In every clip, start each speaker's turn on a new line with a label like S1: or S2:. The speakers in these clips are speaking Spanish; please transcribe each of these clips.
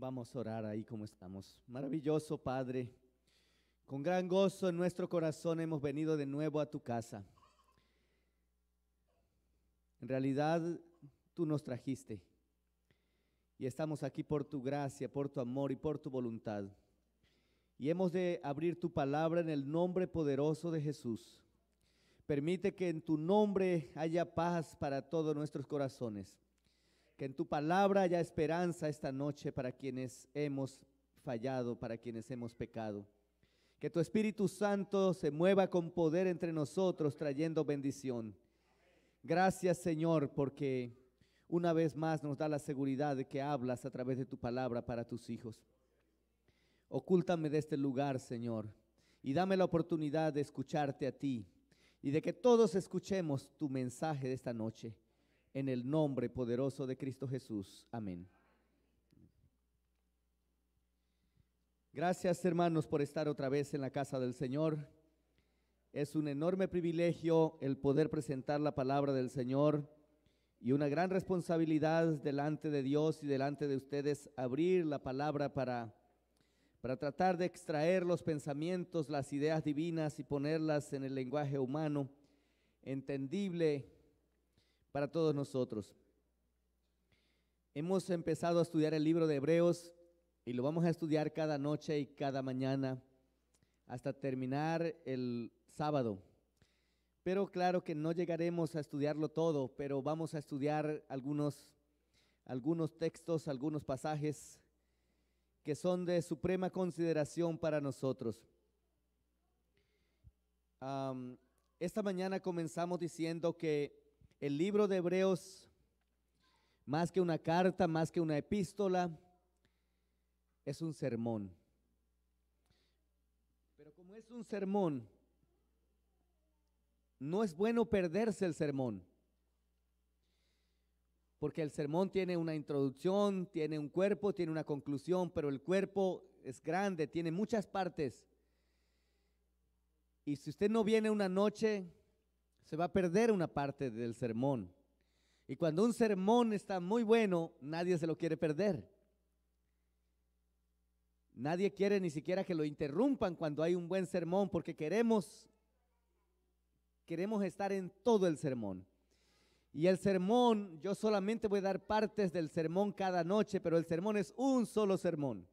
S1: Vamos a orar ahí como estamos. Maravilloso Padre, con gran gozo en nuestro corazón hemos venido de nuevo a tu casa. En realidad tú nos trajiste y estamos aquí por tu gracia, por tu amor y por tu voluntad. Y hemos de abrir tu palabra en el nombre poderoso de Jesús. Permite que en tu nombre haya paz para todos nuestros corazones. Que en tu palabra haya esperanza esta noche para quienes hemos fallado, para quienes hemos pecado. Que tu Espíritu Santo se mueva con poder entre nosotros, trayendo bendición. Gracias, Señor, porque una vez más nos da la seguridad de que hablas a través de tu palabra para tus hijos. Ocúltame de este lugar, Señor, y dame la oportunidad de escucharte a ti y de que todos escuchemos tu mensaje de esta noche. En el nombre poderoso de Cristo Jesús. Amén. Gracias, hermanos, por estar otra vez en la casa del Señor. Es un enorme privilegio el poder presentar la palabra del Señor y una gran responsabilidad delante de Dios y delante de ustedes abrir la palabra para tratar de extraer los pensamientos, las ideas divinas y ponerlas en el lenguaje humano, entendible para todos nosotros. Hemos empezado a estudiar el libro de Hebreos y lo vamos a estudiar cada noche y cada mañana hasta terminar el sábado. Pero claro que no llegaremos a estudiarlo todo, pero vamos a estudiar algunos textos, algunos pasajes que son de suprema consideración para nosotros. Esta mañana comenzamos diciendo que el libro de Hebreos, más que una carta, más que una epístola, es un sermón. Pero como es un sermón, no es bueno perderse el sermón. Porque el sermón tiene una introducción, tiene un cuerpo, tiene una conclusión, pero el cuerpo es grande, tiene muchas partes. Y si usted no viene una noche, se va a perder una parte del sermón. Y cuando un sermón está muy bueno, nadie se lo quiere perder. Nadie quiere ni siquiera que lo interrumpan cuando hay un buen sermón, porque queremos estar en todo el sermón. Y el sermón, yo solamente voy a dar partes del sermón cada noche, pero el sermón es un solo sermón.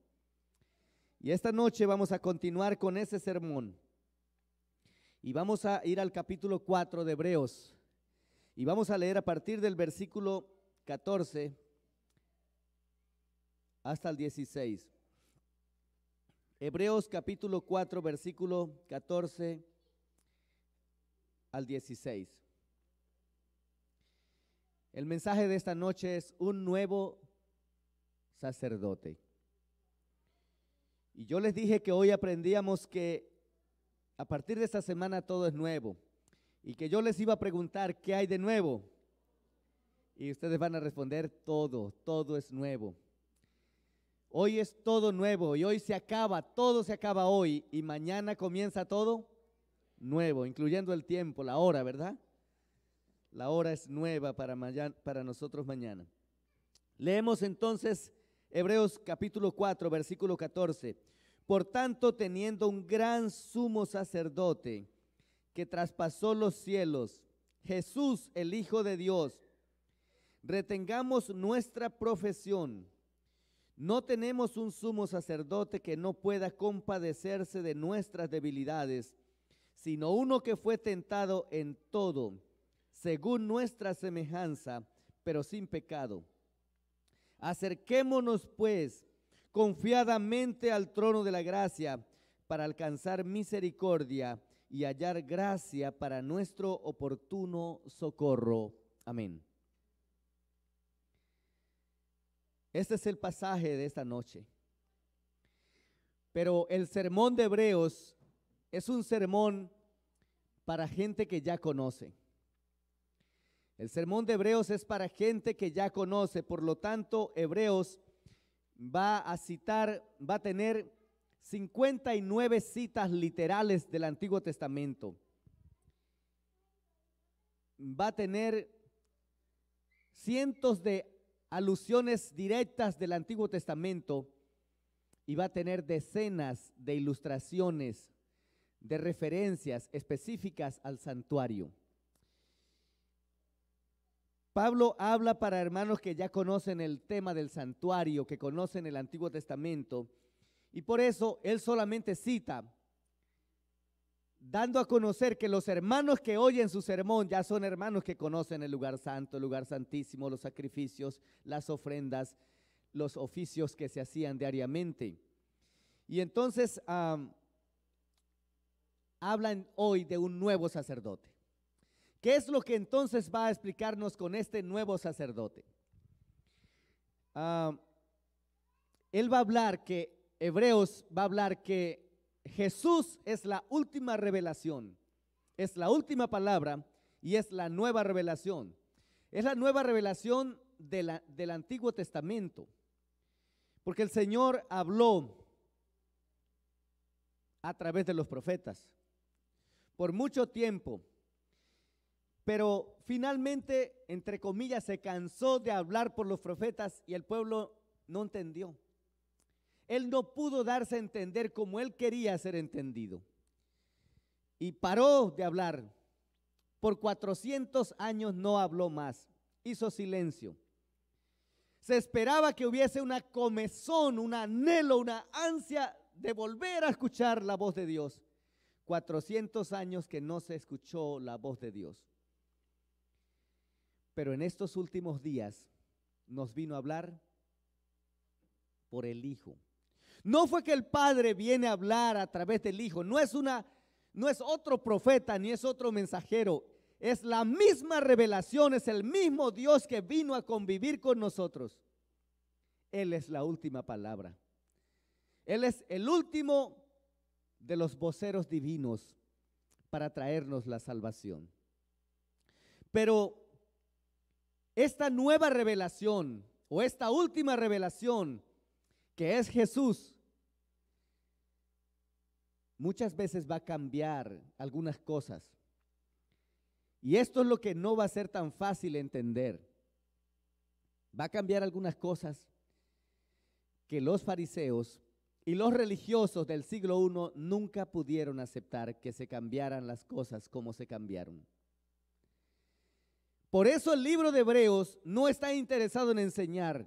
S1: Y esta noche vamos a continuar con ese sermón. Y vamos a ir al capítulo 4 de Hebreos. Y vamos a leer a partir del versículo 14 hasta el 16. Hebreos capítulo 4, versículo 14 al 16. El mensaje de esta noche es un nuevo sacerdote. Y yo les dije que hoy aprendíamos que a partir de esta semana todo es nuevo. Y que yo les iba a preguntar qué hay de nuevo. Y ustedes van a responder todo es nuevo. Hoy es todo nuevo y hoy se acaba, todo se acaba hoy. Y mañana comienza todo nuevo, incluyendo el tiempo, la hora, ¿verdad? La hora es nueva para nosotros mañana. Leemos entonces Hebreos capítulo 4, versículo 14. Por tanto, teniendo un gran sumo sacerdote que traspasó los cielos, Jesús, el Hijo de Dios, retengamos nuestra profesión. No tenemos un sumo sacerdote que no pueda compadecerse de nuestras debilidades, sino uno que fue tentado en todo, según nuestra semejanza, pero sin pecado. Acerquémonos, pues, confiadamente al trono de la gracia para alcanzar misericordia y hallar gracia para nuestro oportuno socorro. Amén. Este es el pasaje de esta noche. Pero el sermón de Hebreos es un sermón para gente que ya conoce. El sermón de Hebreos es para gente que ya conoce, por lo tanto, Hebreos va a tener 59 citas literales del Antiguo Testamento. Va a tener cientos de alusiones directas del Antiguo Testamento y va a tener decenas de ilustraciones, de referencias específicas al santuario. Pablo habla para hermanos que ya conocen el tema del santuario, que conocen el Antiguo Testamento, y por eso él solamente cita, dando a conocer que los hermanos que oyen su sermón ya son hermanos que conocen el lugar santo, el lugar santísimo, los sacrificios, las ofrendas, los oficios que se hacían diariamente. Y entonces hablan hoy de un nuevo sacerdote. ¿Qué es lo que entonces va a explicarnos con este nuevo sacerdote? Él va a hablar que, Hebreos va a hablar que Jesús es la última revelación, es la última palabra y es la nueva revelación. Es la nueva revelación del Antiguo Testamento, porque el Señor habló a través de los profetas por mucho tiempo, pero finalmente, entre comillas, se cansó de hablar por los profetas y el pueblo no entendió. Él no pudo darse a entender como él quería ser entendido. Y paró de hablar. Por 400 años no habló más. Hizo silencio. Se esperaba que hubiese una comezón, un anhelo, una ansia de volver a escuchar la voz de Dios. 400 años que no se escuchó la voz de Dios. Pero en estos últimos días nos vino a hablar por el Hijo. No fue que el Padre viene a hablar a través del Hijo, no es otro profeta ni es otro mensajero, es la misma revelación, es el mismo Dios que vino a convivir con nosotros. Él es la última palabra. Él es el último de los voceros divinos para traernos la salvación. Pero esta nueva revelación o esta última revelación que es Jesús, muchas veces va a cambiar algunas cosas. Y esto es lo que no va a ser tan fácil entender. Va a cambiar algunas cosas que los fariseos y los religiosos del siglo I nunca pudieron aceptar, que se cambiaran las cosas como se cambiaron. Por eso el libro de Hebreos no está interesado en enseñar.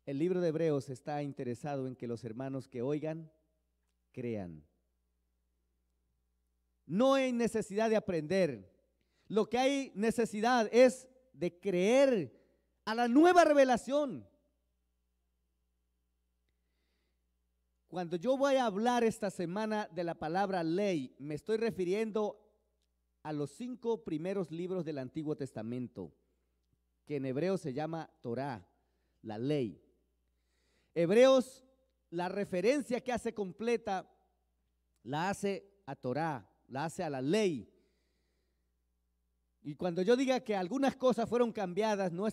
S1: El libro de Hebreos está interesado en que los hermanos que oigan, crean. No hay necesidad de aprender. Lo que hay necesidad es de creer a la nueva revelación. Cuando yo voy a hablar esta semana de la palabra ley, me estoy refiriendo a los 5 primeros libros del Antiguo Testamento, que en hebreo se llama Torá, la ley. Hebreos, la referencia que hace completa, la hace a Torá, la hace a la ley. Y cuando yo diga que algunas cosas fueron cambiadas, no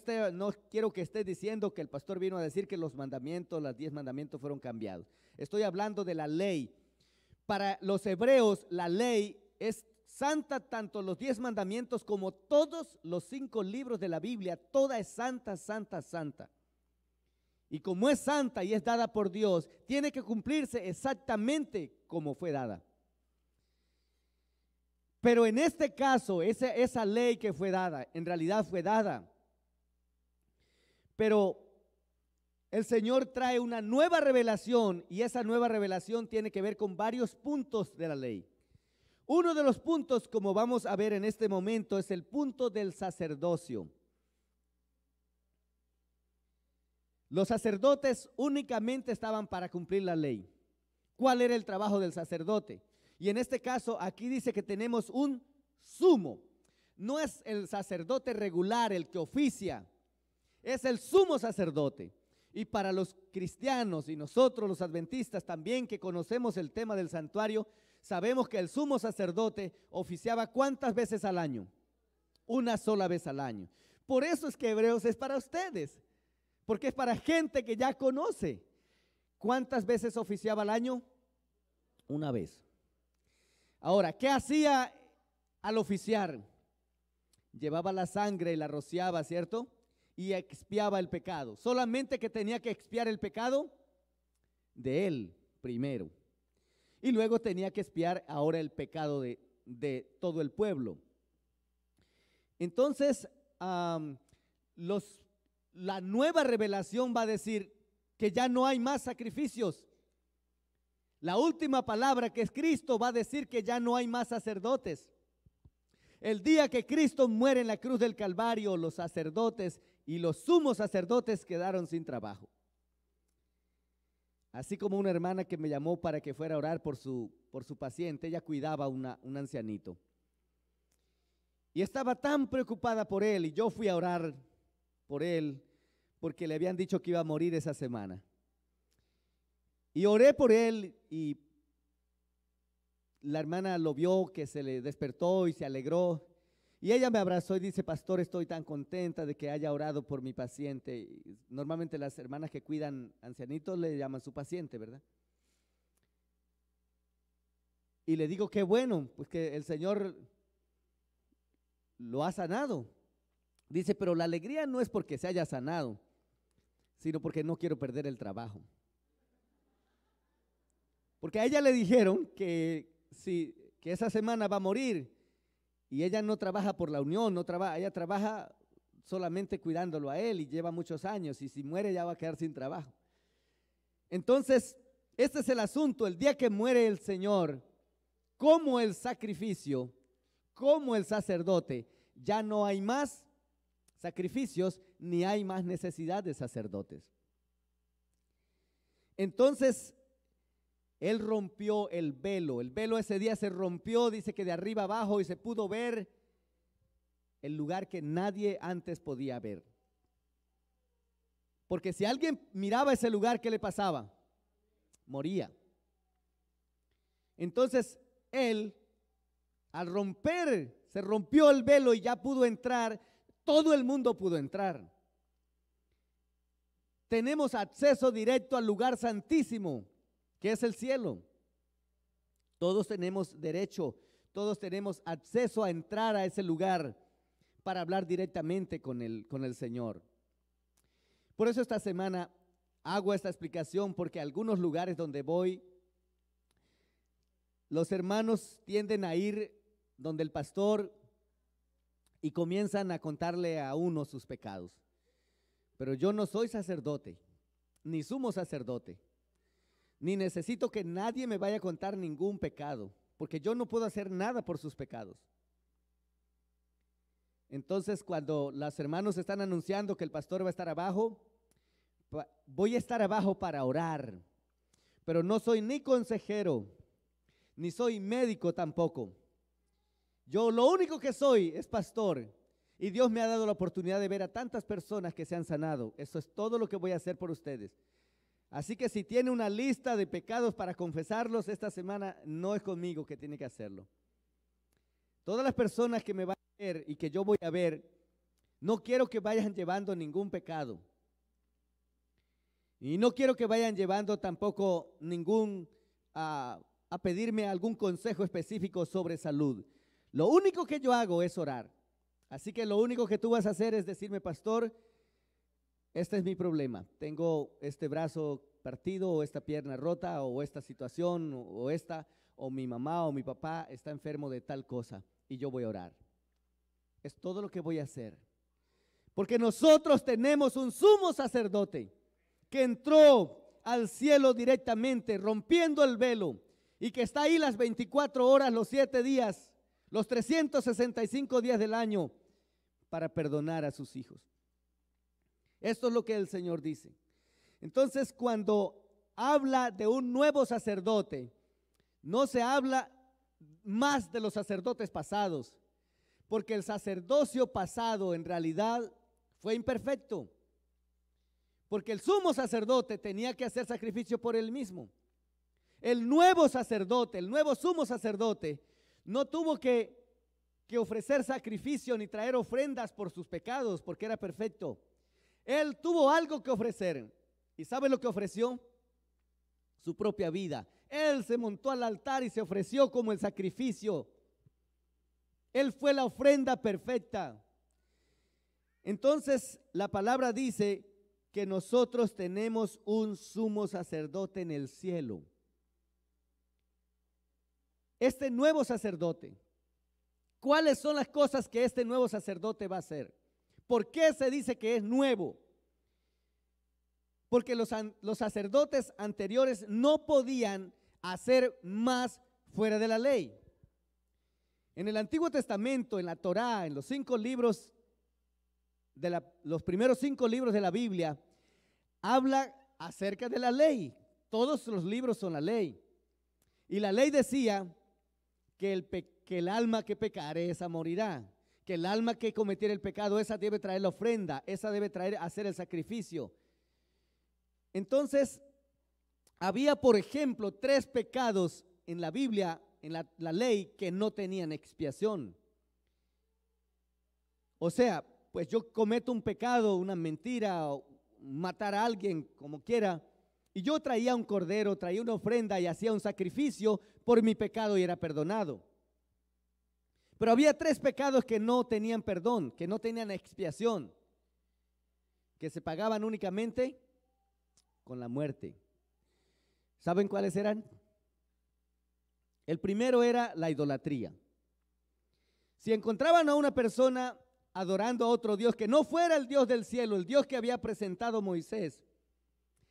S1: quiero que esté diciendo que el pastor vino a decir que los mandamientos, los 10 mandamientos fueron cambiados. Estoy hablando de la ley. Para los hebreos, la ley es santa, tanto los 10 mandamientos como todos los 5 libros de la Biblia. Toda es santa, santa, santa. Y como es santa y es dada por Dios, tiene que cumplirse exactamente como fue dada. Pero en este caso, esa ley que fue dada, en realidad fue dada. Pero el Señor trae una nueva revelación y esa nueva revelación tiene que ver con varios puntos de la ley. Uno de los puntos, como vamos a ver en este momento, es el punto del sacerdocio. Los sacerdotes únicamente estaban para cumplir la ley. ¿Cuál era el trabajo del sacerdote? Y en este caso, aquí dice que tenemos un sumo. No es el sacerdote regular el que oficia, es el sumo sacerdote. Y para los cristianos y nosotros los adventistas también que conocemos el tema del santuario, sabemos que el sumo sacerdote oficiaba ¿cuántas veces al año? Una sola vez al año. Por eso es que Hebreos es para ustedes, porque es para gente que ya conoce. ¿Cuántas veces oficiaba al año? Una vez. Ahora, ¿qué hacía al oficiar? Llevaba la sangre y la rociaba, ¿cierto? y expiaba el pecado. Solamente que tenía que expiar el pecado de él primero. Y luego tenía que expiar ahora el pecado de todo el pueblo. Entonces, la nueva revelación va a decir que ya no hay más sacrificios. La última palabra, que es Cristo, va a decir que ya no hay más sacerdotes. El día que Cristo muere en la cruz del Calvario, los sacerdotes y los sumos sacerdotes quedaron sin trabajo. Así como una hermana que me llamó para que fuera a orar por su paciente, ella cuidaba a un ancianito. Y estaba tan preocupada por él, y yo fui a orar por él, porque le habían dicho que iba a morir esa semana. Y oré por él, y la hermana lo vio, que se le despertó y se alegró. Y ella me abrazó y dice: pastor, estoy tan contenta de que haya orado por mi paciente. Y normalmente las hermanas que cuidan ancianitos le llaman su paciente, ¿verdad? Y le digo: qué bueno, pues que el Señor lo ha sanado. Dice: pero la alegría no es porque se haya sanado, sino porque no quiero perder el trabajo. Porque a ella le dijeron que esa semana va a morir, y ella no trabaja por la unión, ella trabaja solamente cuidándolo a él, y lleva muchos años, y si muere ya va a quedar sin trabajo. Entonces, este es el asunto: el día que muere el Señor, como el sacrificio, como el sacerdote, ya no hay más sacrificios, ni hay más necesidad de sacerdotes. Entonces, Él rompió el velo ese día se rompió, dice que de arriba abajo, y se pudo ver el lugar que nadie antes podía ver. Porque si alguien miraba ese lugar, ¿qué le pasaba? Moría. Entonces Él, al romper, se rompió el velo y ya pudo entrar, todo el mundo pudo entrar. Tenemos acceso directo al lugar santísimo, que es el cielo. Todos tenemos derecho, todos tenemos acceso a entrar a ese lugar para hablar directamente con el Señor. Por eso esta semana hago esta explicación, porque algunos lugares donde voy, los hermanos tienden a ir donde el pastor y comienzan a contarle a uno sus pecados. Pero yo no soy sacerdote, ni sumo sacerdote, ni necesito que nadie me vaya a contar ningún pecado, porque yo no puedo hacer nada por sus pecados. Entonces, cuando los hermanos están anunciando que el pastor va a estar abajo, voy a estar abajo para orar, pero no soy ni consejero, ni soy médico tampoco. Yo lo único que soy es pastor, y Dios me ha dado la oportunidad de ver a tantas personas que se han sanado. Eso es todo lo que voy a hacer por ustedes. Así que si tiene una lista de pecados para confesarlos esta semana, no es conmigo que tiene que hacerlo. Todas las personas que me van a ver y que yo voy a ver, no quiero que vayan llevando ningún pecado. Y no quiero que vayan llevando tampoco a pedirme algún consejo específico sobre salud. Lo único que yo hago es orar. Así que lo único que tú vas a hacer es decirme: pastor, este es mi problema. Tengo este brazo partido, o esta pierna rota, o esta situación, o mi mamá o mi papá está enfermo de tal cosa, y yo voy a orar. Es todo lo que voy a hacer. Porque nosotros tenemos un sumo sacerdote que entró al cielo directamente, rompiendo el velo, y que está ahí las 24 horas, los 7 días, los 365 días del año, para perdonar a sus hijos. Esto es lo que el Señor dice. Entonces, cuando habla de un nuevo sacerdote, no se habla más de los sacerdotes pasados, porque el sacerdocio pasado en realidad fue imperfecto, porque el sumo sacerdote tenía que hacer sacrificio por él mismo. El nuevo sacerdote, el nuevo sumo sacerdote, no tuvo que ofrecer sacrificio ni traer ofrendas por sus pecados, porque era perfecto. Él tuvo algo que ofrecer. ¿Y sabe lo que ofreció? Su propia vida. Él se montó al altar y se ofreció como el sacrificio. Él fue la ofrenda perfecta. Entonces la palabra dice que nosotros tenemos un sumo sacerdote en el cielo. Este nuevo sacerdote, ¿cuáles son las cosas que este nuevo sacerdote va a hacer? ¿Por qué se dice que es nuevo? Porque los sacerdotes anteriores no podían hacer más fuera de la ley. En el Antiguo Testamento, en la Torá, en los 5 libros, los primeros 5 libros de la Biblia, habla acerca de la ley. Todos los libros son la ley. Y la ley decía que el alma que pecare, esa morirá. Que el alma que cometiera el pecado, esa debe traer la ofrenda, esa debe hacer el sacrificio. Entonces, había, por ejemplo, 3 pecados en la Biblia, en la ley, que no tenían expiación. O sea, pues yo cometo un pecado, una mentira, o matar a alguien, como quiera, y yo traía un cordero, traía una ofrenda y hacía un sacrificio por mi pecado y era perdonado. Pero había 3 pecados que no tenían perdón, que no tenían expiación, que se pagaban únicamente con la muerte. ¿Saben cuáles eran? El primero era la idolatría. Si encontraban a una persona adorando a otro Dios que no fuera el Dios del cielo, el Dios que había presentado Moisés,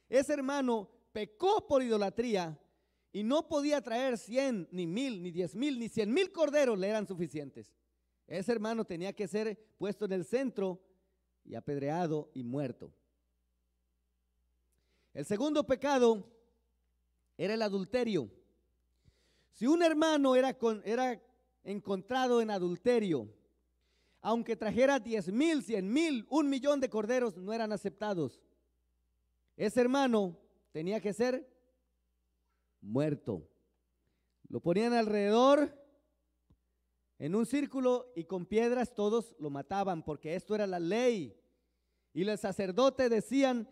S1: ese hermano pecó por idolatría y no podía traer 100, ni 1000, ni 10,000, ni 100,000 corderos, le eran suficientes. Ese hermano tenía que ser puesto en el centro y apedreado y muerto. El segundo pecado era el adulterio. Si un hermano era encontrado en adulterio, aunque trajera 10,000, 100,000, 1,000,000 de corderos, no eran aceptados. Ese hermano tenía que ser muerto. Lo ponían alrededor en un círculo y con piedras todos lo mataban, porque esto era la ley. Y el sacerdote decían,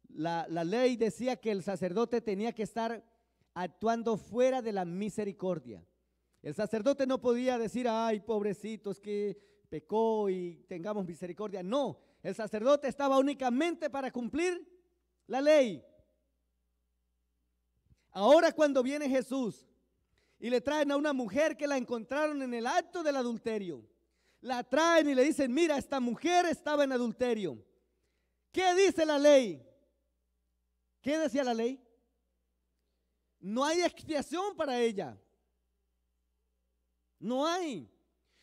S1: la ley decía que el sacerdote tenía que estar actuando fuera de la misericordia. El sacerdote no podía decir, ay, pobrecito, es que pecó y tengamos misericordia. No, el sacerdote estaba únicamente para cumplir la ley. Ahora cuando viene Jesús y le traen a una mujer que la encontraron en el acto del adulterio, la traen y le dicen, mira, esta mujer estaba en adulterio. ¿Qué dice la ley? ¿Qué decía la ley? No hay expiación para ella. No hay.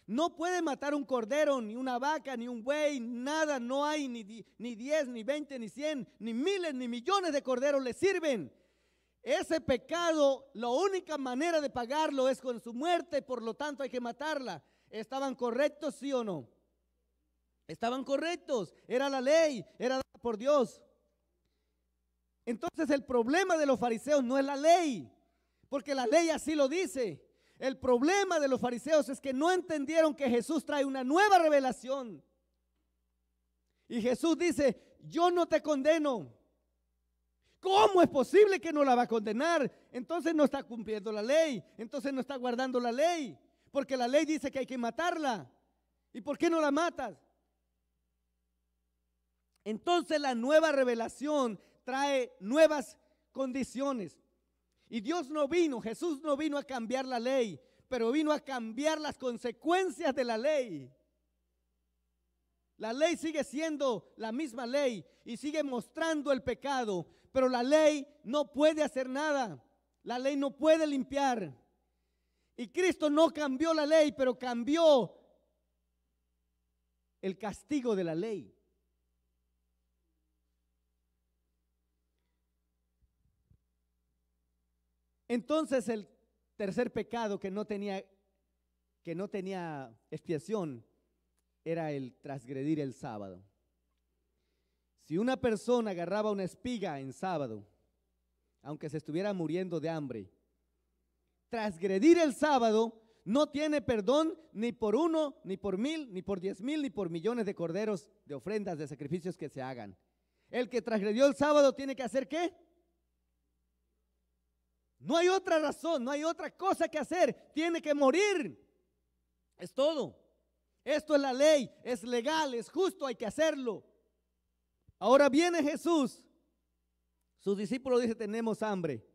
S1: No puede matar un cordero, ni una vaca, ni un buey, nada. No hay ni 10, ni 20, ni 100, ni miles, ni millones de corderos le sirven. Ese pecado, la única manera de pagarlo es con su muerte, por lo tanto hay que matarla. ¿Estaban correctos, sí o no? Estaban correctos. Era la ley, era dada por Dios. Entonces el problema de los fariseos no es la ley, porque la ley así lo dice. El problema de los fariseos es que no entendieron que Jesús trae una nueva revelación. Y Jesús dice, yo no te condeno. ¿Cómo es posible que no la va a condenar? Entonces no está cumpliendo la ley, entonces no está guardando la ley, porque la ley dice que hay que matarla. ¿Y por qué no la matas? Entonces la nueva revelación trae nuevas condiciones. Y Dios no vino, Jesús no vino a cambiar la ley, pero vino a cambiar las consecuencias de la ley. La ley sigue siendo la misma ley y sigue mostrando el pecado, pero la ley no puede hacer nada. La ley no puede limpiar. Y Cristo no cambió la ley, pero cambió el castigo de la ley. Entonces el tercer pecado que no tenía expiación era el transgredir el sábado. Si una persona agarraba una espiga en sábado, aunque se estuviera muriendo de hambre, transgredir el sábado no tiene perdón ni por 1, ni por 1000, ni por 10,000, ni por millones de corderos, de ofrendas, de sacrificios que se hagan. El que transgredió el sábado tiene que hacer ¿qué? No hay otra razón, no hay otra cosa que hacer. Tiene que morir. Es todo. Esto es la ley, es legal, es justo, hay que hacerlo. Ahora viene Jesús. Sus discípulos dicen, tenemos hambre.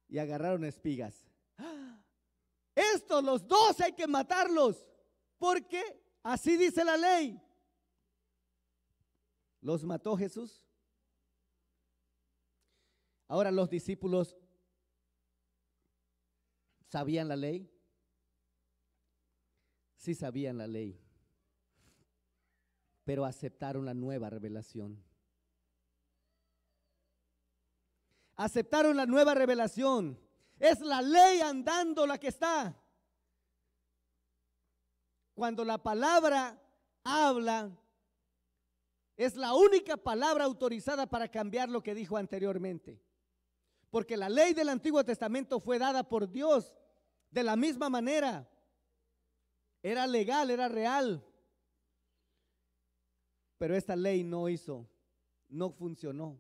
S1: Y agarraron espigas. Estos, los dos, hay que matarlos, porque así dice la ley. ¿Los mató Jesús? Ahora los discípulos ¿sabían la ley? Sí sabían la ley, pero aceptaron la nueva revelación. Aceptaron la nueva revelación. Es la ley andando la que está. Cuando la palabra habla, es la única palabra autorizada para cambiar lo que dijo anteriormente. Porque la ley del Antiguo Testamento fue dada por Dios de la misma manera. Era legal, era real. Pero esta ley no funcionó.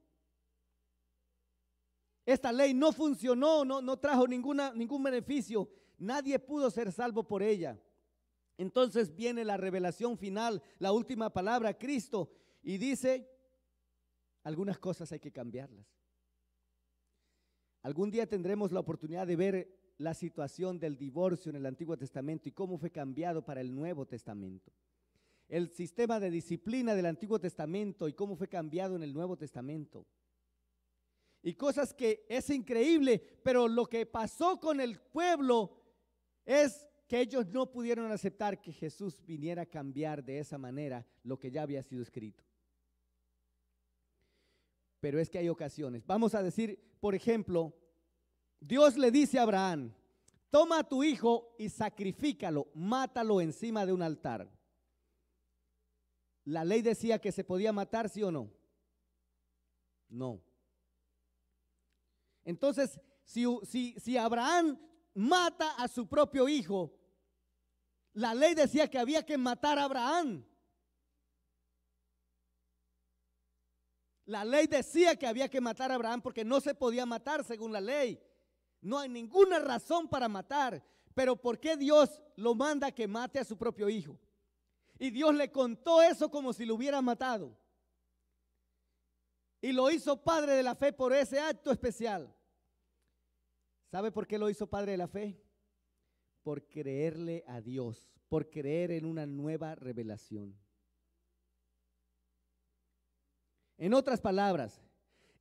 S1: Esta ley no funcionó, no trajo ningún beneficio. Nadie pudo ser salvo por ella. Entonces viene la revelación final, la última palabra, Cristo, y dice, algunas cosas hay que cambiarlas. Algún día tendremos la oportunidad de ver la situación del divorcio en el Antiguo Testamento y cómo fue cambiado para el Nuevo Testamento. El sistema de disciplina del Antiguo Testamento y cómo fue cambiado en el Nuevo Testamento. Y cosas que es increíble, pero lo que pasó con el pueblo es que ellos no pudieron aceptar que Jesús viniera a cambiar de esa manera lo que ya había sido escrito. Pero es que hay ocasiones. Vamos a decir, por ejemplo, Dios le dice a Abraham, toma a tu hijo y sacrifícalo, mátalo encima de un altar. ¿La ley decía que se podía matar, sí o no? No. Entonces, si Abraham mata a su propio hijo, la ley decía que había que matar a Abraham. La ley decía que había que matar a Abraham porque no se podía matar según la ley. No hay ninguna razón para matar. Pero ¿por qué Dios lo manda que mate a su propio hijo? Y Dios le contó eso como si lo hubiera matado. Y lo hizo padre de la fe por ese acto especial. ¿Sabe por qué lo hizo padre de la fe? Por creerle a Dios, por creer en una nueva revelación. En otras palabras,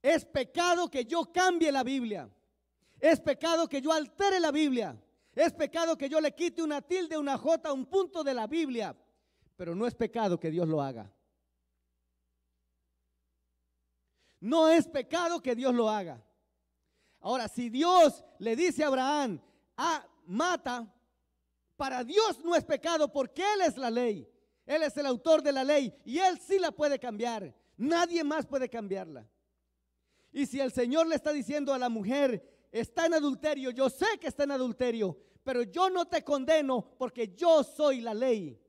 S1: es pecado que yo cambie la Biblia. Es pecado que yo altere la Biblia. Es pecado que yo le quite una tilde, una jota, un punto de la Biblia. Pero no es pecado que Dios lo haga. No es pecado que Dios lo haga. Ahora, si Dios le dice a Abraham, mata, para Dios no es pecado porque Él es la ley. Él es el autor de la ley y Él sí la puede cambiar. Nadie más puede cambiarla. Y si el Señor le está diciendo a la mujer, está en adulterio, yo sé que está en adulterio, pero yo no te condeno porque yo soy la ley.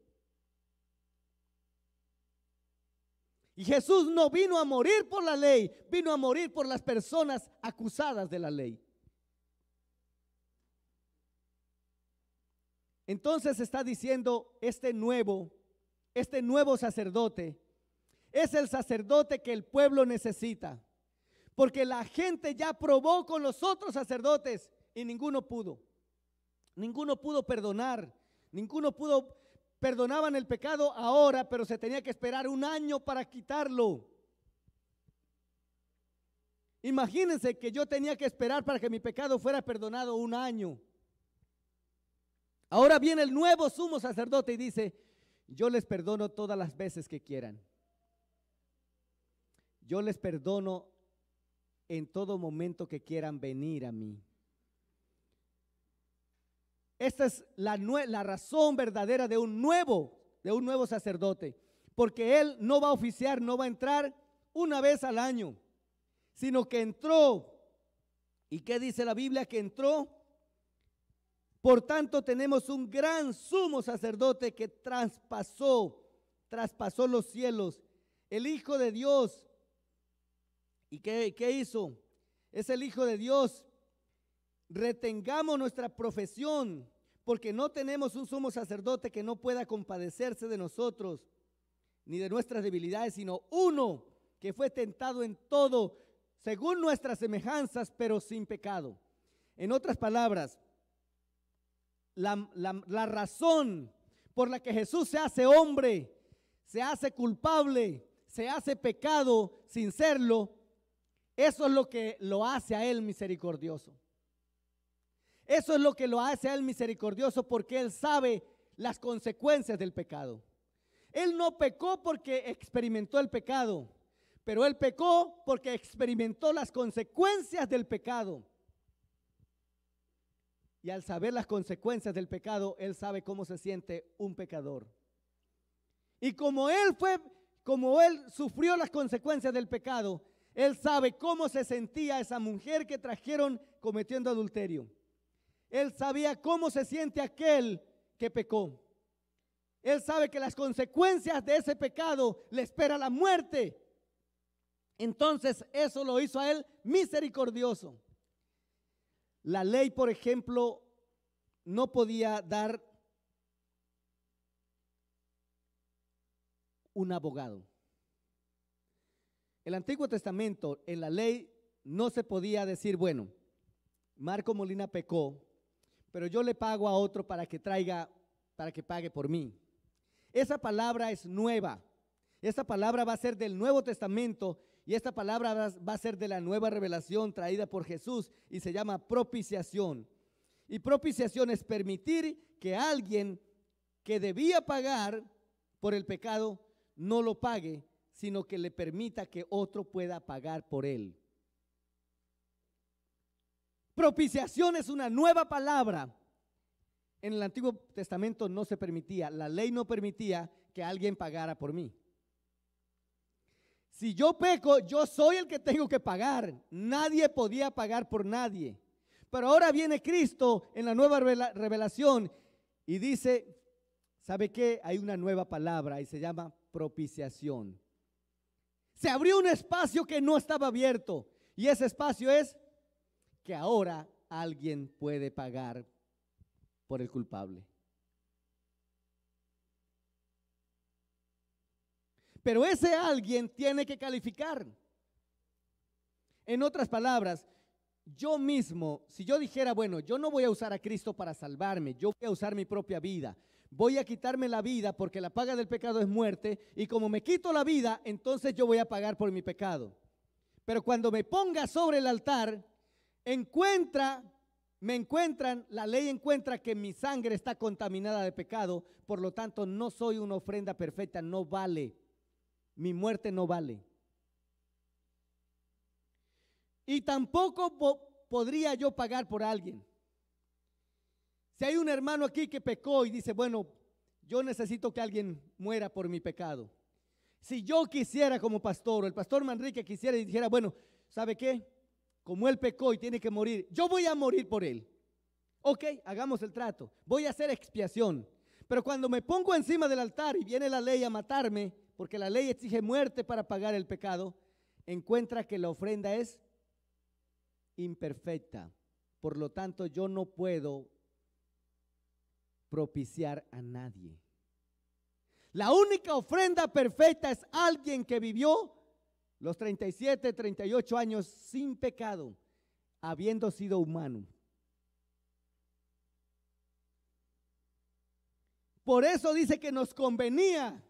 S1: Y Jesús no vino a morir por la ley, vino a morir por las personas acusadas de la ley. Entonces está diciendo este nuevo sacerdote es el sacerdote que el pueblo necesita. Porque la gente ya probó con los otros sacerdotes y ninguno pudo. Ninguno pudo perdonar. Perdonaban el pecado ahora, pero se tenía que esperar 1 año para quitarlo. Imagínense que yo tenía que esperar para que mi pecado fuera perdonado 1 año. Ahora viene el nuevo sumo sacerdote y dice, yo les perdono todas las veces que quieran. Yo les perdono en todo momento que quieran venir a mí. Esta es la razón verdadera de un nuevo sacerdote, porque él no va a oficiar, no va a entrar 1 vez al año, sino que entró. ¿Y qué dice la Biblia? Que entró. Por tanto, tenemos un gran sumo sacerdote que traspasó los cielos, el Hijo de Dios. ¿Y qué hizo? Es el Hijo de Dios. Retengamos nuestra profesión, porque no tenemos un sumo sacerdote que no pueda compadecerse de nosotros, ni de nuestras debilidades, sino uno que fue tentado en todo, según nuestras semejanzas, pero sin pecado. En otras palabras, la razón por la que Jesús se hace hombre, se hace culpable, se hace pecado sin serlo, eso es lo que lo hace a Él misericordioso. Eso es lo que lo hace a Él misericordioso, porque Él sabe las consecuencias del pecado. Él no pecó porque experimentó el pecado, pero Él pecó porque experimentó las consecuencias del pecado. Y al saber las consecuencias del pecado, Él sabe cómo se siente un pecador. Y como Él sufrió las consecuencias del pecado, Él sabe cómo se sentía esa mujer que trajeron cometiendo adulterio. Él sabía cómo se siente aquel que pecó. Él sabe que las consecuencias de ese pecado le espera la muerte. Entonces eso lo hizo a Él misericordioso. La ley, por ejemplo, no podía dar un abogado. El Antiguo Testamento, en la ley, no se podía decir, bueno, Marco Molina pecó, pero yo le pago a otro para que pague por mí. Esa palabra es nueva. Esa palabra va a ser del Nuevo Testamento y esta palabra va a ser de la nueva revelación traída por Jesús y se llama propiciación. Y propiciación es permitir que alguien que debía pagar por el pecado no lo pague, sino que le permita que otro pueda pagar por él. Propiciación es una nueva palabra. En el Antiguo Testamento no se permitía, la ley no permitía que alguien pagara por mí. Si yo peco, yo soy el que tengo que pagar. Nadie podía pagar por nadie. Pero ahora viene Cristo en la nueva revelación y dice, ¿sabe qué? Hay una nueva palabra y se llama propiciación. Se abrió un espacio que no estaba abierto y ese espacio es que ahora alguien puede pagar por el culpable. Pero ese alguien tiene que calificar. En otras palabras, yo mismo, si yo dijera, bueno, yo no voy a usar a Cristo para salvarme, yo voy a usar mi propia vida, voy a quitarme la vida porque la paga del pecado es muerte, y como me quito la vida, entonces yo voy a pagar por mi pecado. Pero cuando me ponga sobre el altar, la ley encuentra que mi sangre está contaminada de pecado, por lo tanto no soy una ofrenda perfecta, no vale, mi muerte no vale. Y tampoco podría yo pagar por alguien. Si hay un hermano aquí que pecó y dice, bueno, yo necesito que alguien muera por mi pecado. Si yo quisiera como pastor, o el pastor Manrique quisiera y dijera, bueno, ¿sabe qué? Como él pecó y tiene que morir, yo voy a morir por él. Ok, hagamos el trato, voy a hacer expiación. Pero cuando me pongo encima del altar y viene la ley a matarme, porque la ley exige muerte para pagar el pecado, encuentra que la ofrenda es imperfecta. Por lo tanto, yo no puedo propiciar a nadie. La única ofrenda perfecta es alguien que vivió los 37, 38 años sin pecado, habiendo sido humano. Por eso dice que nos convenía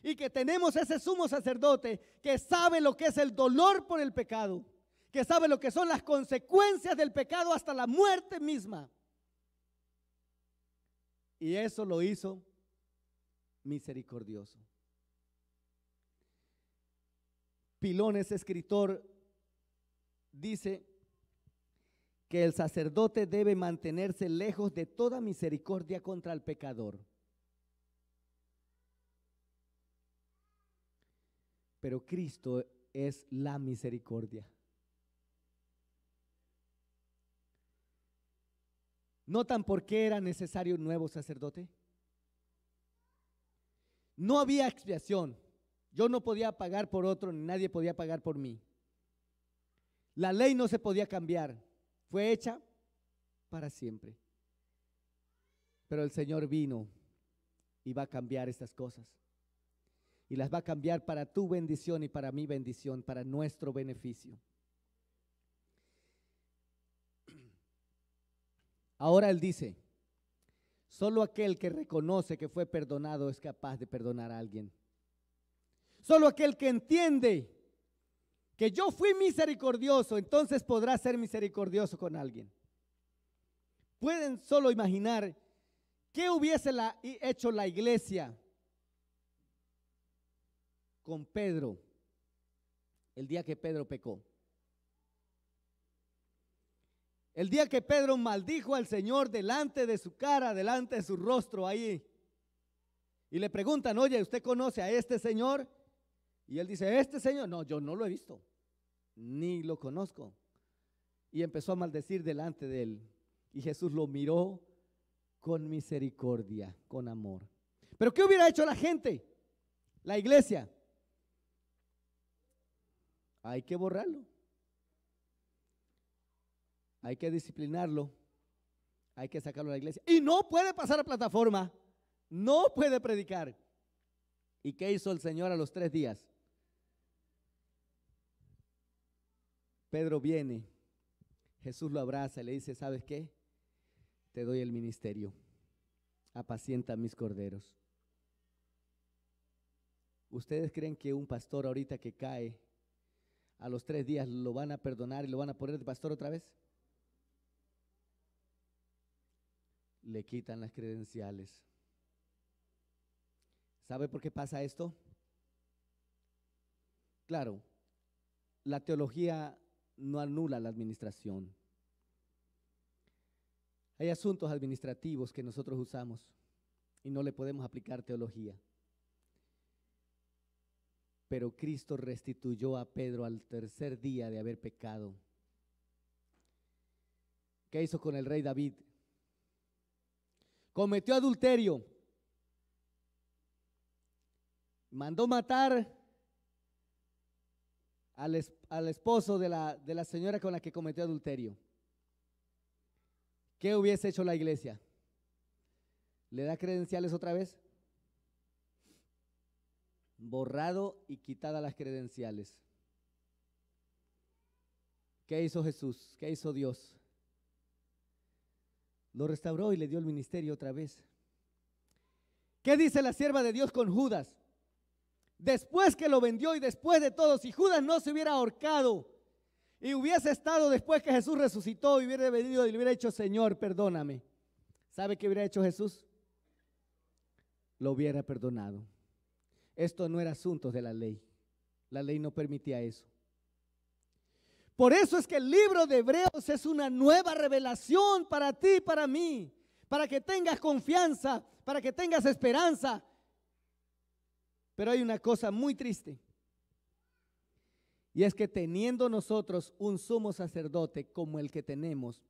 S1: y que tenemos ese sumo sacerdote que sabe lo que es el dolor por el pecado, que sabe lo que son las consecuencias del pecado hasta la muerte misma. Y eso lo hizo misericordioso. Pilón, ese escritor, dice que el sacerdote debe mantenerse lejos de toda misericordia contra el pecador. Pero Cristo es la misericordia. ¿Notan por qué era necesario un nuevo sacerdote? No había expiación. Yo no podía pagar por otro, ni nadie podía pagar por mí. La ley no se podía cambiar. Fue hecha para siempre. Pero el Señor vino y va a cambiar estas cosas. Y las va a cambiar para tu bendición y para mi bendición, para nuestro beneficio. Ahora Él dice, solo aquel que reconoce que fue perdonado es capaz de perdonar a alguien. Solo aquel que entiende que yo fui misericordioso, entonces podrá ser misericordioso con alguien. Pueden solo imaginar qué hubiese hecho la iglesia con Pedro el día que Pedro pecó. El día que Pedro maldijo al Señor delante de su cara, delante de su rostro ahí. Y le preguntan, oye, ¿usted conoce a este señor? Y él dice, ¿este señor? No, yo no lo he visto, ni lo conozco. Y empezó a maldecir delante de él. Y Jesús lo miró con misericordia, con amor. Pero ¿qué hubiera hecho la gente? La iglesia. Hay que borrarlo. Hay que disciplinarlo. Hay que sacarlo de la iglesia. Y no puede pasar a plataforma. No puede predicar. ¿Y qué hizo el Señor a los 3 días? Pedro viene. Jesús lo abraza y le dice, ¿sabes qué? Te doy el ministerio. Apacienta mis corderos. ¿Ustedes creen que un pastor ahorita que cae a los 3 días lo van a perdonar y lo van a poner de pastor otra vez? Le quitan las credenciales. ¿Sabe por qué pasa esto? Claro, la teología no anula la administración. Hay asuntos administrativos que nosotros usamos y no le podemos aplicar teología. Pero Cristo restituyó a Pedro al 3er día de haber pecado. ¿Qué hizo con el rey David? Cometió adulterio. Mandó matar al esposo de la señora con la que cometió adulterio. ¿Qué hubiese hecho la iglesia? ¿Le da credenciales otra vez? Borrado y quitada las credenciales. ¿Qué hizo Jesús? ¿Qué hizo Dios? Lo restauró y le dio el ministerio otra vez. ¿Qué dice la sierva de Dios con Judas? Después que lo vendió y después de todo, si Judas no se hubiera ahorcado y hubiese estado después que Jesús resucitó y hubiera venido y le hubiera dicho, Señor, perdóname, ¿sabe qué hubiera hecho Jesús? Lo hubiera perdonado. Esto no era asunto de la ley. La ley no permitía eso. Por eso es que el libro de Hebreos es una nueva revelación para ti y para mí, para que tengas confianza, para que tengas esperanza. Pero hay una cosa muy triste, y es que teniendo nosotros un sumo sacerdote como el que tenemos,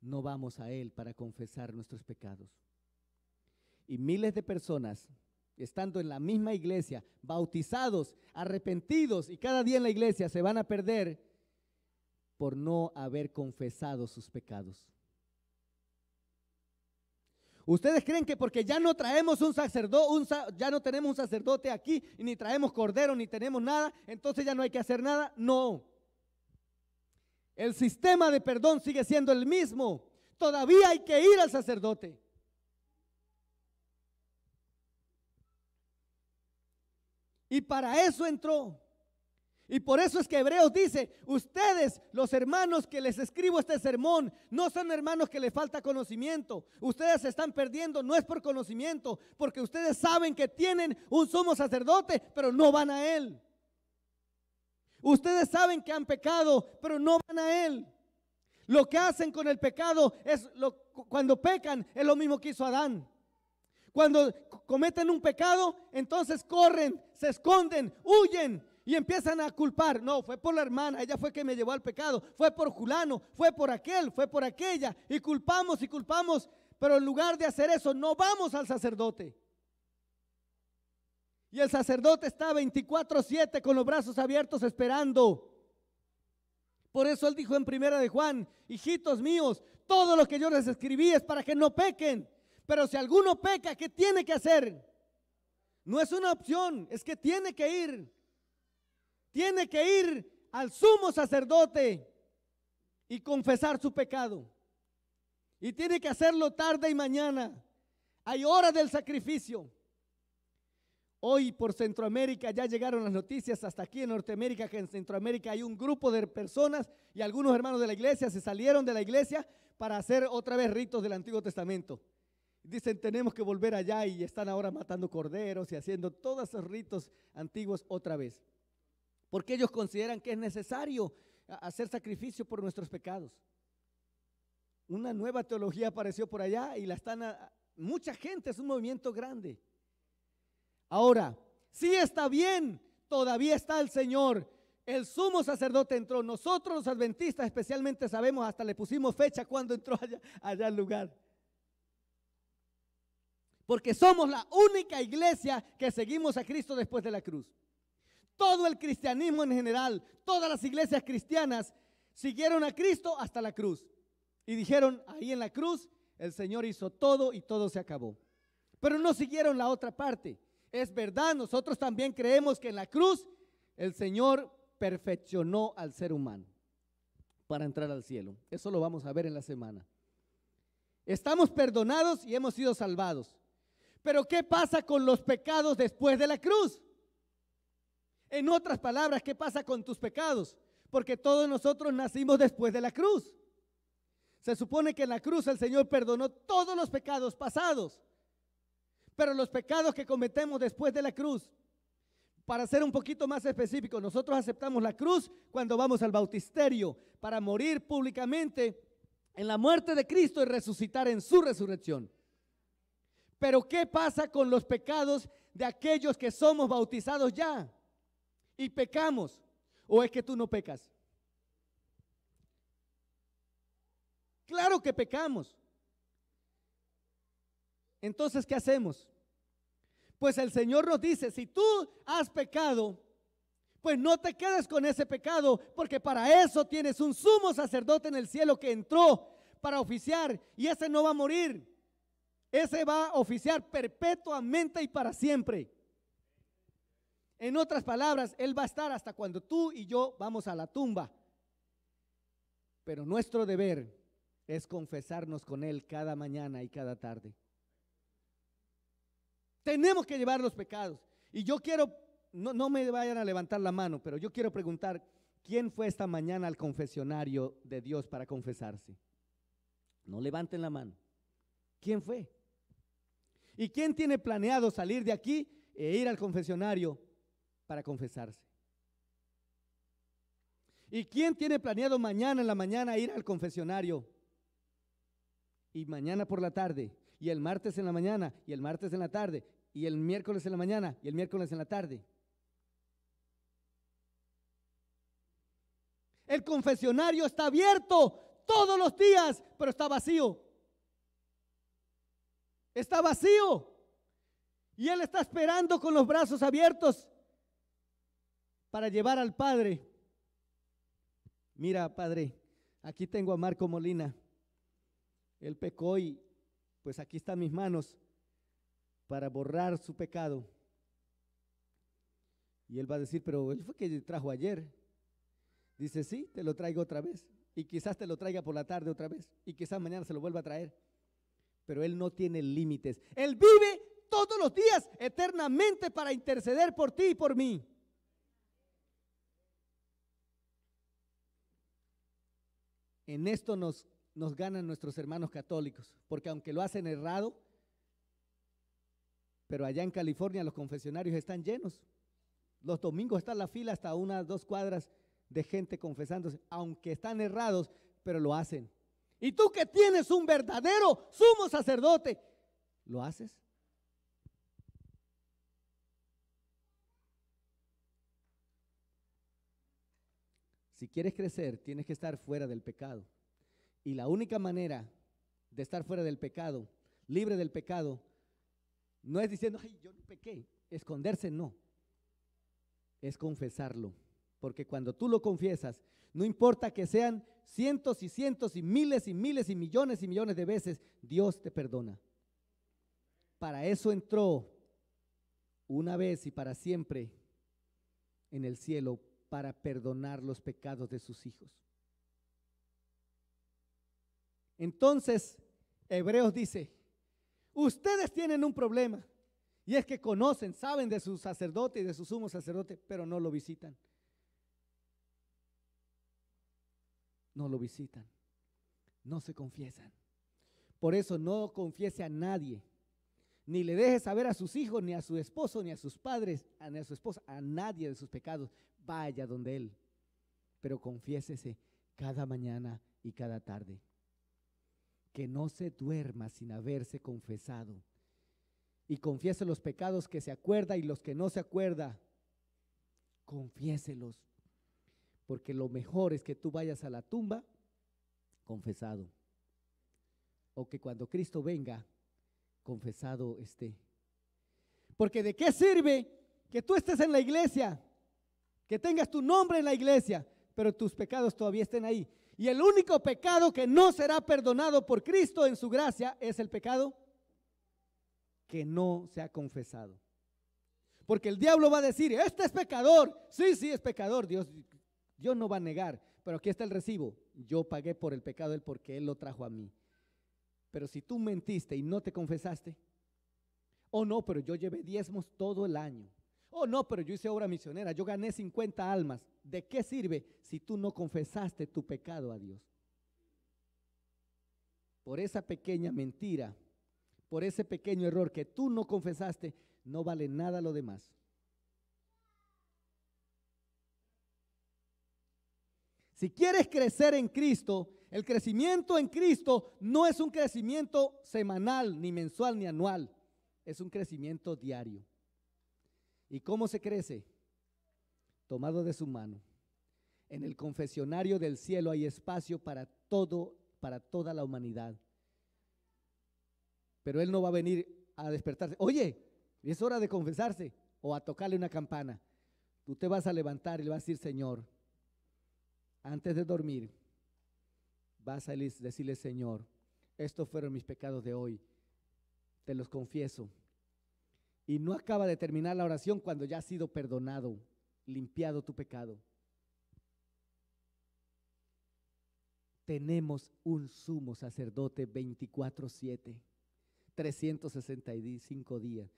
S1: no vamos a él para confesar nuestros pecados. Y miles de personas, estando en la misma iglesia, bautizados, arrepentidos, y cada día en la iglesia se van a perder por no haber confesado sus pecados. ¿Ustedes creen que porque ya no traemos un sacerdote, ya no tenemos un sacerdote aquí, y ni traemos cordero, ni tenemos nada, entonces ya no hay que hacer nada? No. El sistema de perdón sigue siendo el mismo. Todavía hay que ir al sacerdote. Y para eso entró. Y por eso es que Hebreos dice, ustedes, los hermanos que les escribo este sermón, no son hermanos que les falta conocimiento. Ustedes se están perdiendo, no es por conocimiento, porque ustedes saben que tienen un sumo sacerdote, pero no van a él. Ustedes saben que han pecado, pero no van a él. Lo que hacen con el pecado cuando pecan es lo mismo que hizo Adán. Cuando cometen un pecado, entonces corren, se esconden, huyen y empiezan a culpar. No, fue por la hermana, ella fue que me llevó al pecado, fue por fulano, fue por aquel, fue por aquella, y culpamos, pero en lugar de hacer eso, no vamos al sacerdote. Y el sacerdote está 24/7 con los brazos abiertos esperando. Por eso él dijo en 1 de Juan, hijitos míos, Todo lo que yo les escribí es para que no pequen. Pero si alguno peca, ¿qué tiene que hacer? No es una opción, es que tiene que ir. Tiene que ir al sumo sacerdote y confesar su pecado. Y tiene que hacerlo tarde y mañana. Hay hora del sacrificio. Hoy por Centroamérica ya llegaron las noticias hasta aquí en Norteamérica, que en Centroamérica hay un grupo de personas y algunos hermanos de la iglesia se salieron de la iglesia para hacer otra vez ritos del Antiguo Testamento. Dicen, tenemos que volver allá, y están ahora matando corderos y haciendo todos esos ritos antiguos otra vez. Porque ellos consideran que es necesario hacer sacrificio por nuestros pecados. Una nueva teología apareció por allá y la están, mucha gente, es un movimiento grande. Ahora, sí está bien, todavía está el Señor. El sumo sacerdote entró. Nosotros los adventistas especialmente sabemos, hasta le pusimos fecha cuando entró allá al lugar. Porque somos la única iglesia que seguimos a Cristo después de la cruz. Todo el cristianismo en general, todas las iglesias cristianas siguieron a Cristo hasta la cruz. Y dijeron, ahí en la cruz el Señor hizo todo y todo se acabó. Pero no siguieron la otra parte. Es verdad, nosotros también creemos que en la cruz el Señor perfeccionó al ser humano para entrar al cielo. Eso lo vamos a ver en la semana. Estamos perdonados y hemos sido salvados. Pero ¿qué pasa con los pecados después de la cruz? En otras palabras, ¿qué pasa con tus pecados? Porque todos nosotros nacimos después de la cruz. Se supone que en la cruz el Señor perdonó todos los pecados pasados. Pero los pecados que cometemos después de la cruz, para ser un poquito más específico, nosotros aceptamos la cruz cuando vamos al bautisterio para morir públicamente en la muerte de Cristo y resucitar en su resurrección. Pero ¿qué pasa con los pecados de aquellos que somos bautizados ya y pecamos? ¿O es que tú no pecas? Claro que pecamos. Entonces, ¿qué hacemos? Pues el Señor nos dice, si tú has pecado, pues no te quedes con ese pecado, porque para eso tienes un sumo sacerdote en el cielo que entró para oficiar, y ese no va a morir. Ese va a oficiar perpetuamente y para siempre. En otras palabras, Él va a estar hasta cuando tú y yo vamos a la tumba. Pero nuestro deber es confesarnos con Él cada mañana y cada tarde. Tenemos que llevar los pecados. Y yo quiero, no me vayan a levantar la mano, pero yo quiero preguntar, ¿quién fue esta mañana al confesionario de Dios para confesarse? No levanten la mano. ¿Quién fue? ¿Y quién tiene planeado salir de aquí e ir al confesionario para confesarse? ¿Y quién tiene planeado mañana en la mañana ir al confesionario? Y mañana por la tarde, y el martes en la mañana, y el martes en la tarde, y el miércoles en la mañana, y el miércoles en la tarde. El confesionario está abierto todos los días, pero está vacío. Está vacío. Y Él está esperando con los brazos abiertos para llevar al Padre. Mira, Padre, aquí tengo a Marco Molina. Él pecó y pues aquí están mis manos para borrar su pecado. Y Él va a decir, pero Él fue que trajo ayer. Dice, sí, te lo traigo otra vez. Y quizás te lo traiga por la tarde otra vez. Y quizás mañana se lo vuelva a traer. Pero Él no tiene límites. Él vive todos los días eternamente para interceder por ti y por mí. En esto nos ganan nuestros hermanos católicos, porque aunque lo hacen errado, pero allá en California los confesionarios están llenos. Los domingos está la fila hasta 1 o 2 cuadras de gente confesándose, aunque están errados, pero lo hacen. Y tú que tienes un verdadero sumo sacerdote, ¿lo haces? Si quieres crecer, tienes que estar fuera del pecado. Y la única manera de estar fuera del pecado, libre del pecado, no es diciendo, ay, yo no pequé. Esconderse no. Es confesarlo. Porque cuando tú lo confiesas, no importa que sean cientos y cientos y miles y millones de veces, Dios te perdona. Para eso entró una vez y para siempre en el cielo, para perdonar los pecados de sus hijos. Entonces, Hebreos dice, ustedes tienen un problema, y es que conocen, saben de su sacerdote y de su sumo sacerdote, pero no lo visitan. No lo visitan, no se confiesan. Por eso no confiese a nadie, ni le deje saber a sus hijos, ni a su esposo, ni a sus padres, ni a su esposa, a nadie de sus pecados. Vaya donde él, pero confiésese cada mañana y cada tarde. Que no se duerma sin haberse confesado. Y confiese los pecados que se acuerda y los que no se acuerda. Confiéselos. Porque lo mejor es que tú vayas a la tumba confesado. O que cuando Cristo venga, confesado esté. Porque ¿de qué sirve que tú estés en la iglesia, que tengas tu nombre en la iglesia, pero tus pecados todavía estén ahí? Y el único pecado que no será perdonado por Cristo en su gracia es el pecado que no se ha confesado. Porque el diablo va a decir, este es pecador. Sí, es pecador. Dios no va a negar, pero aquí está el recibo. Yo pagué por el pecado de él porque él lo trajo a mí. Pero si tú mentiste y no te confesaste, oh no, pero yo llevé diezmos todo el año. Oh no, pero yo hice obra misionera, yo gané 50 almas. ¿De qué sirve si tú no confesaste tu pecado a Dios? Por esa pequeña mentira, por ese pequeño error que tú no confesaste, no vale nada lo demás. Si quieres crecer en Cristo, el crecimiento en Cristo no es un crecimiento semanal, ni mensual, ni anual. Es un crecimiento diario. ¿Y cómo se crece? Tomado de su mano. En el confesionario del cielo hay espacio para toda la humanidad. Pero Él no va a venir a despertarse. Oye, es hora de confesarse o a tocarle una campana. Tú te vas a levantar y le vas a decir, Señor, antes de dormir, vas a decirle, Señor, estos fueron mis pecados de hoy, te los confieso. Y no acaba de terminar la oración cuando ya ha sido perdonado, limpiado tu pecado. Tenemos un sumo sacerdote 24/7, 365 días,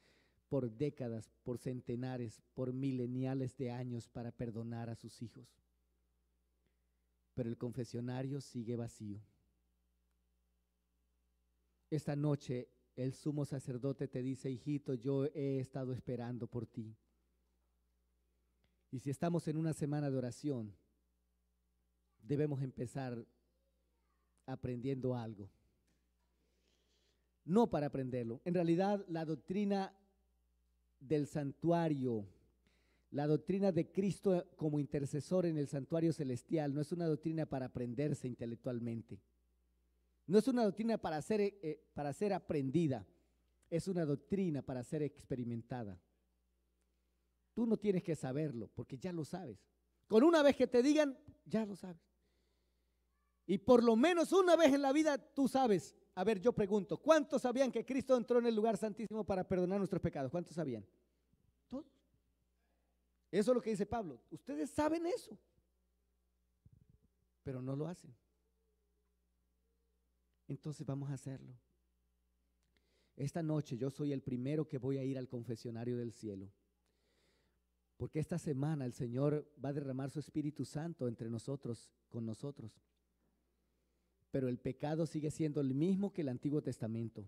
S1: por décadas, por centenares, por mileniales de años para perdonar a sus hijos. Pero el confesionario sigue vacío. Esta noche el sumo sacerdote te dice, hijito, yo he estado esperando por ti. Y si estamos en una semana de oración, debemos empezar aprendiendo algo. No para aprenderlo. En realidad, la doctrina del santuario, la doctrina de Cristo como intercesor en el santuario celestial, no es una doctrina para aprenderse intelectualmente. No es una doctrina para ser aprendida, es una doctrina para ser experimentada. Tú no tienes que saberlo, porque ya lo sabes. Con una vez que te digan, ya lo sabes. Y por lo menos una vez en la vida tú sabes. A ver, yo pregunto, ¿cuántos sabían que Cristo entró en el lugar santísimo para perdonar nuestros pecados? ¿Cuántos sabían? Todos. Eso es lo que dice Pablo. Ustedes saben eso, pero no lo hacen. Entonces vamos a hacerlo. Esta noche yo soy el primero que voy a ir al confesionario del cielo, porque esta semana el Señor va a derramar su Espíritu Santo entre nosotros, con nosotros. Pero el pecado sigue siendo el mismo que el Antiguo Testamento.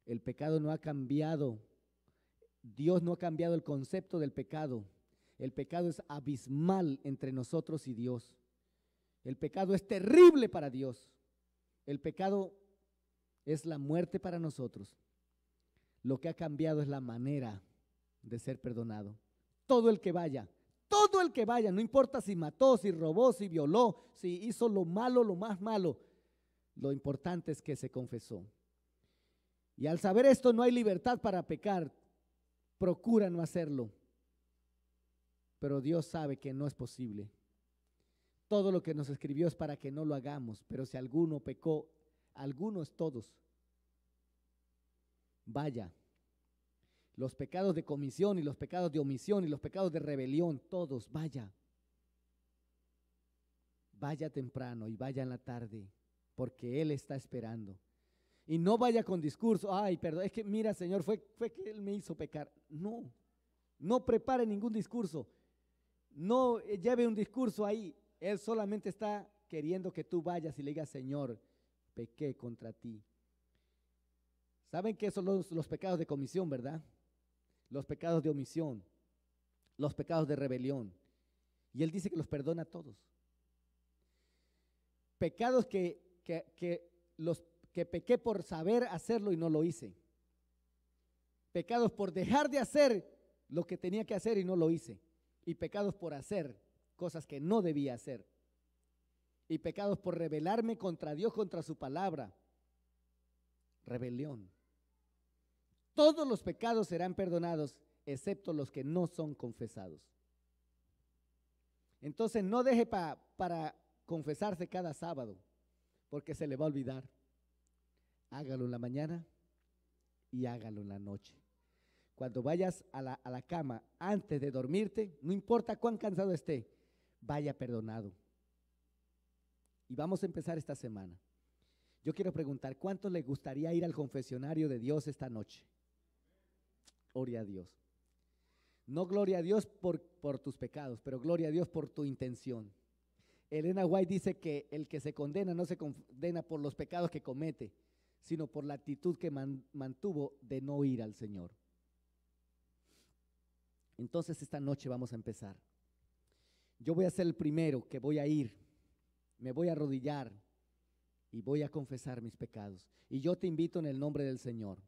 S1: El pecado no ha cambiado. Dios no ha cambiado el concepto del pecado. El pecado es abismal entre nosotros y Dios. El pecado es terrible para Dios. El pecado es la muerte para nosotros. Lo que ha cambiado es la manera de ser perdonado. Todo el que vaya, no importa si mató, si robó, si violó, si hizo lo malo, lo más malo, lo importante es que se confesó. Y al saber esto no hay libertad para pecar, procura no hacerlo. pero Dios sabe que no es posible. Todo lo que nos escribió es para que no lo hagamos, pero si alguno pecó, algunos todos, vaya, los pecados de comisión y los pecados de omisión y los pecados de rebelión, todos, vaya. Vaya temprano y vaya en la tarde, porque Él está esperando. Y no vaya con discurso, ay, perdón, es que mira, Señor, fue que Él me hizo pecar. No, no prepare ningún discurso, no lleve un discurso ahí. Él solamente está queriendo que tú vayas y le digas, Señor, pequé contra ti. ¿Saben qué son los pecados de comisión, verdad? Los pecados de omisión, los pecados de rebelión. Y Él dice que los perdona a todos. Pecados que pequé por saber hacerlo y no lo hice. Pecados por dejar de hacer lo que tenía que hacer y no lo hice. Y pecados por hacer cosas que no debía hacer. Y pecados por rebelarme contra Dios, contra su palabra. Rebelión. Todos los pecados serán perdonados, excepto los que no son confesados. Entonces no deje para confesarse cada sábado, porque se le va a olvidar. Hágalo en la mañana y hágalo en la noche. Cuando vayas a la cama antes de dormirte, no importa cuán cansado esté, vaya perdonado. Y vamos a empezar esta semana. Yo quiero preguntar, ¿cuánto le gustaría ir al confesionario de Dios esta noche? Gloria a Dios. No gloria a Dios por tus pecados, pero gloria a Dios por tu intención. Elena White dice que el que se condena no se condena por los pecados que comete, sino por la actitud que mantuvo de no ir al Señor. Entonces esta noche vamos a empezar. Yo voy a ser el primero que voy a ir, me voy a arrodillar y voy a confesar mis pecados. Y yo te invito en el nombre del Señor,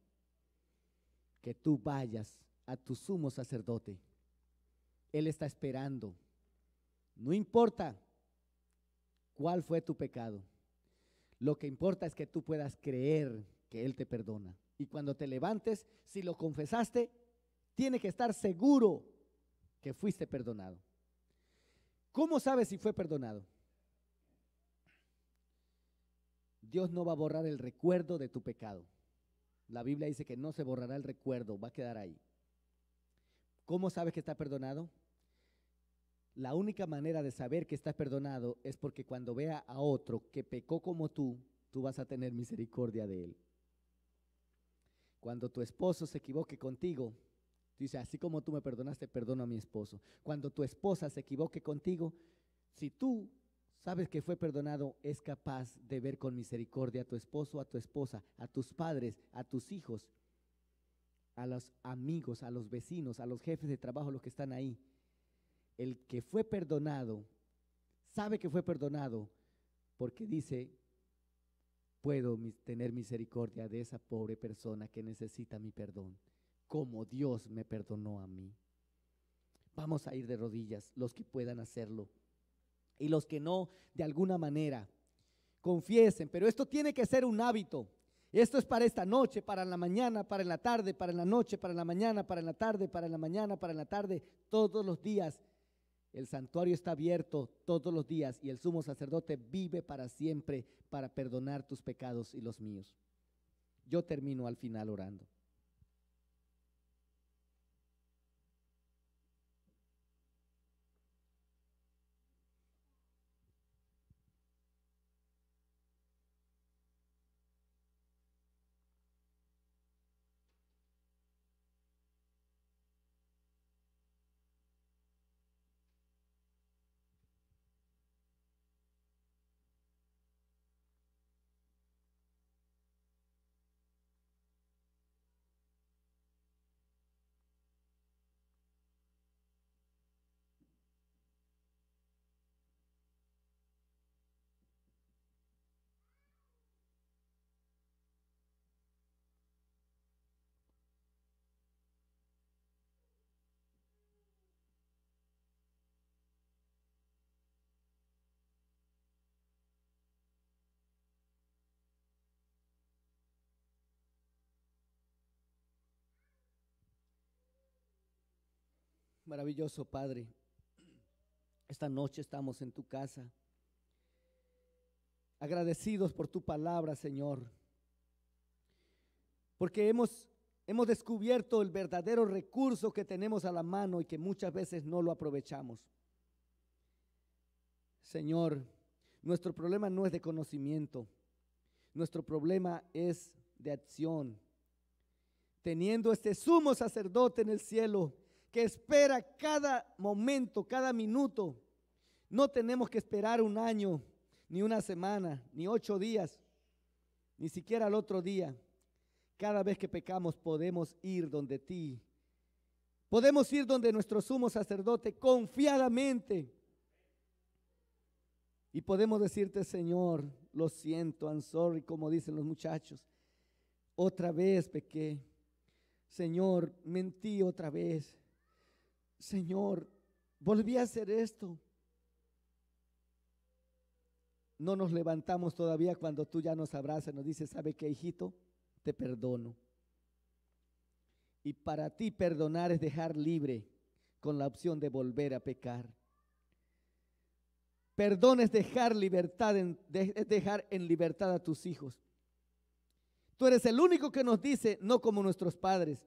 S1: que tú vayas a tu sumo sacerdote. Él está esperando. No importa cuál fue tu pecado. Lo que importa es que tú puedas creer que Él te perdona. Y cuando te levantes, si lo confesaste, tiene que estar seguro que fuiste perdonado. ¿Cómo sabes si fue perdonado? Dios no va a borrar el recuerdo de tu pecado. La Biblia dice que no se borrará el recuerdo, va a quedar ahí. ¿Cómo sabes que está perdonado? La única manera de saber que estás perdonado es porque cuando vea a otro que pecó como tú vas a tener misericordia de él. Cuando tu esposo se equivoque contigo, tú dices, así como tú me perdonaste, perdono a mi esposo. Cuando tu esposa se equivoque contigo, si tú sabes que fue perdonado, es capaz de ver con misericordia a tu esposo, a tu esposa, a tus padres, a tus hijos, a los amigos, a los vecinos, a los jefes de trabajo, los que están ahí. El que fue perdonado, sabe que fue perdonado porque dice, puedo tener misericordia de esa pobre persona que necesita mi perdón, como Dios me perdonó a mí. Vamos a ir de rodillas, los que puedan hacerlo. Y los que no, de alguna manera, confiesen. Pero esto tiene que ser un hábito. Esto es para esta noche, para la mañana, para la tarde, para la noche, para la mañana, para la tarde, para la mañana, para la tarde, todos los días. El santuario está abierto todos los días y el sumo sacerdote vive para siempre para perdonar tus pecados y los míos. Yo termino al final orando. Maravilloso Padre, Esta noche estamos en tu casa, agradecidos por tu palabra, Señor, porque hemos descubierto el verdadero recurso que tenemos a la mano y que muchas veces no lo aprovechamos. Señor, nuestro problema no es de conocimiento, nuestro problema es de acción. Teniendo este sumo sacerdote en el cielo que espera cada momento, cada minuto, no tenemos que esperar un año, ni una semana, ni 8 días, ni siquiera al otro día. Cada vez que pecamos podemos ir donde ti, podemos ir donde nuestro sumo sacerdote confiadamente y podemos decirte: Señor, lo siento, I'm sorry, como dicen los muchachos, otra vez pequé, Señor, mentí otra vez, Señor, volví a hacer esto. No nos levantamos todavía cuando tú ya nos abrazas y nos dices: ¿sabe qué, hijito? Te perdono. Y para ti perdonar es dejar libre con la opción de volver a pecar. Perdón es dejar libertad, es dejar en libertad a tus hijos. Tú eres el único que nos dice, no como nuestros padres,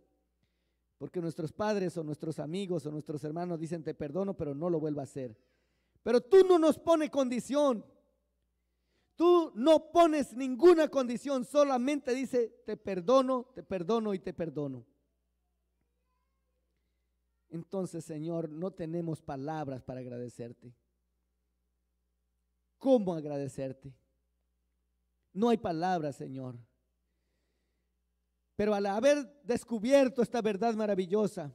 S1: porque nuestros padres o nuestros amigos o nuestros hermanos dicen: te perdono, pero no lo vuelva a hacer. Pero tú no nos pones condición. Tú no pones ninguna condición, solamente dice: te perdono y te perdono. Entonces, Señor, no tenemos palabras para agradecerte. ¿Cómo agradecerte? No hay palabras, Señor. Pero al haber descubierto esta verdad maravillosa,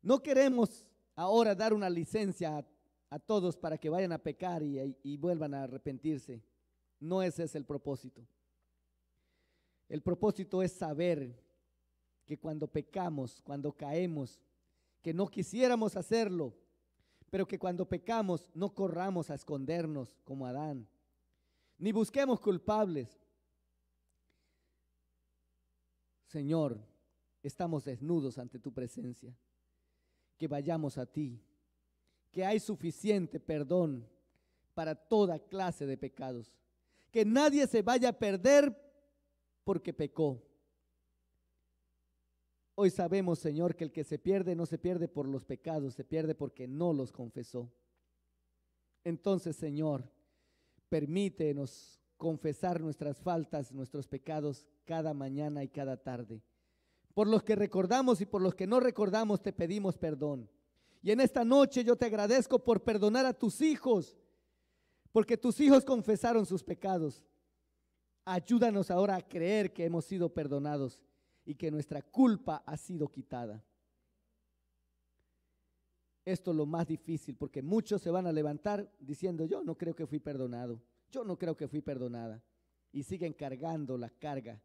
S1: no queremos ahora dar una licencia a todos para que vayan a pecar y vuelvan a arrepentirse. No ese es el propósito. El propósito es saber que cuando pecamos, cuando caemos, que no quisiéramos hacerlo, pero que cuando pecamos no corramos a escondernos como Adán, ni busquemos culpables. Señor, estamos desnudos ante tu presencia, que vayamos a ti, que hay suficiente perdón para toda clase de pecados, que nadie se vaya a perder porque pecó. Hoy sabemos, Señor, que el que se pierde no se pierde por los pecados, se pierde porque no los confesó. Entonces, Señor, permítenos confesar nuestras faltas, nuestros pecados cada mañana y cada tarde. Por los que recordamos y por los que no recordamos te pedimos perdón. Y en esta noche yo te agradezco por perdonar a tus hijos, porque tus hijos confesaron sus pecados. Ayúdanos ahora a creer que hemos sido perdonados y que nuestra culpa ha sido quitada. Esto es lo más difícil, porque muchos se van a levantar diciendo: yo no creo que fui perdonado, yo no creo que fui perdonada, y siguen cargando la carga.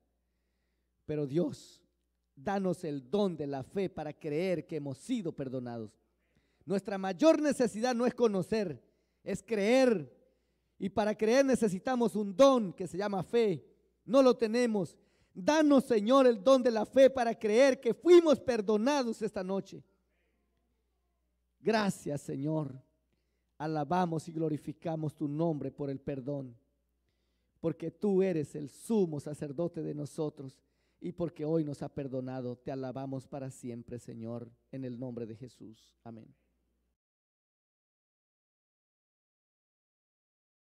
S1: Pero Dios, danos el don de la fe para creer que hemos sido perdonados. Nuestra mayor necesidad no es conocer, es creer. Y para creer necesitamos un don que se llama fe. No lo tenemos. Danos, Señor, el don de la fe para creer que fuimos perdonados esta noche. Gracias, Señor. Alabamos y glorificamos tu nombre por el perdón, porque tú eres el sumo sacerdote de nosotros y porque hoy nos ha perdonado. Te alabamos para siempre, Señor, en el nombre de Jesús. Amén.